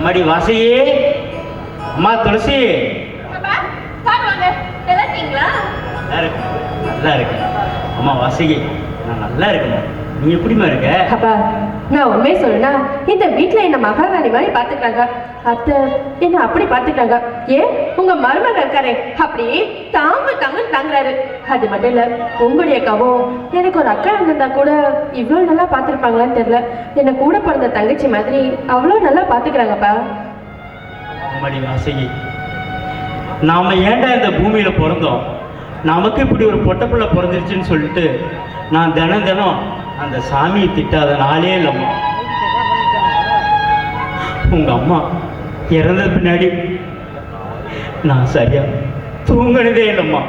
அம்மாடி வாசையே, அம்மா துளசி. நல்லா இருக்கு அம்மா. வாசகி, நான் நல்லா இருக்கேன். நீ எப்படிமா இருக்க? அப்பா, நான் உண்மையை சொல்லுனா, இந்த வீட்டுல என்ன மகாராணி மாதிரி பாத்துக்கிறாங்க. அத்தை என்ன அப்படி பாத்துக்கிறாங்க. ஏன் உங்க மருமக இருக்காரு அப்படியே தாங்கன்னு தாங்குறாரு. அது மட்டும் இல்ல, உங்களுடைய அக்காவும் எனக்கு ஒரு அக்கா இருந்திருந்தா கூட இவ்வளவு நல்லா பாத்துருப்பாங்களான்னு தெரியல. என்ன கூட பிறந்த தங்கச்சி மாதிரி அவ்வளவு நல்லா பாத்துக்கிறாங்கப்பா. அம்மாடி வாசகி, நாம ஏன்டா இந்த பூமியில பிறந்தோம்? நமக்கு இப்படி ஒரு பொட்ட பிள்ளை பிறந்துருச்சுன்னு சொல்லிட்டு நான் தினம் அந்த சாமியை திட்டாத நாளே இல்லைம்மா. உங்க அம்மா இறந்த பின்னாடி நான் சரியா தூங்கினதே இல்லைம்மா.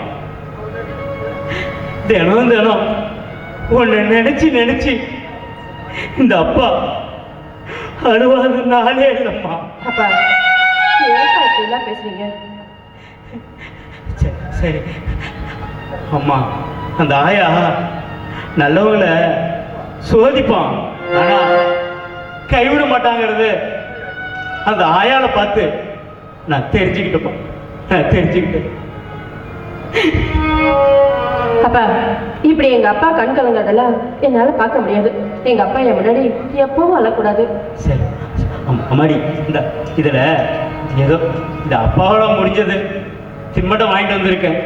தினம் உன்னை நினைச்சு இந்த அப்பா அழுவாத நாளே இல்லைம்மா. அப்பா, எல்லாம் பேசுறீங்க. சரி அம்மா, அந்த ஆயா நல்லவங்களை சோதிப்பான், ஆனா கைவிட மாட்டாங்கிறது அந்த ஆயால பார்த்து நான் தெரிஞ்சுக்கிட்டேன். அப்பா, இப்படி எங்க அப்பா கண் கலங்கிறதெல்லாம் என்னால பார்க்க முடியாது. எங்க அப்பா என் முன்னாடி எப்பவும் அழக்கூடாது. சரி அம்மாடி, இந்த இதுல ஏதோ இந்த அப்பாவோட முடிஞ்சது திம்மட்டம் வாங்கிட்டு வந்திருக்கேன்.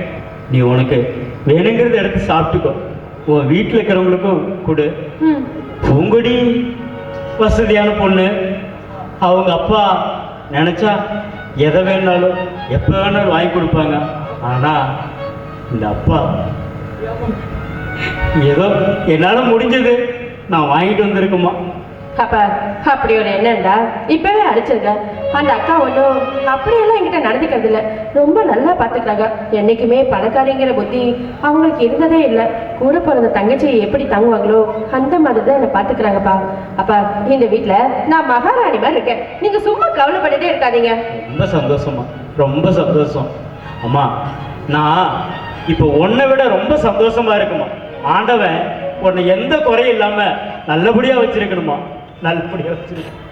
நீ உனக்கு வேணுங்கிறத எடுத்து சாப்பிட்டுக்கோ. உன் வீட்டில் இருக்கிறவங்களுக்கும் கொடு. பூங்கொடி வசதியான பொண்ணு. அவங்க அப்பா நினச்சா எதை வேணாலும் எப்போ வேணாலும் வாங்கி கொடுப்பாங்க. ஆனால் இந்த அப்பா ஏதோ என்னால் முடிஞ்சது நான் வாங்கிட்டு வந்திருக்கேம்மா. அப்பா, அப்படி ஒரு என்னண்டா இப்பவே அடிச்சிருக்க. அந்த அக்கா ஒன்றும் அப்படியெல்லாம் என்கிட்ட நடந்துக்கிறது இல்லை. ரொம்ப நல்லா பார்த்துக்கிறாங்க. என்னைக்குமே பணக்காரிங்கிற புத்தி அவங்களுக்கு இருந்ததே இல்லை. கூட பிறந்த தங்கச்சியை எப்படி தங்குவாங்களோ அந்த மாதிரி தான் என்னை பார்த்துக்கிறாங்கப்பா. அப்பா, இந்த வீட்டில் நான் மகாராணி மாதிரி இருக்கேன். நீங்கள் சும்மா கவலைப்பட்டுட்டே இருக்காதீங்க. ரொம்ப சந்தோஷமா, ரொம்ப சந்தோஷம் அம்மா. நான் இப்போ உன்னை விட ரொம்ப சந்தோஷமா இருக்குமா. ஆண்டவன் உன்னை எந்த குறையும் இல்லாமல் நல்லபடியாக வச்சிருக்கணுமா. நல்லபடியாக வச்சிருக்கணும்.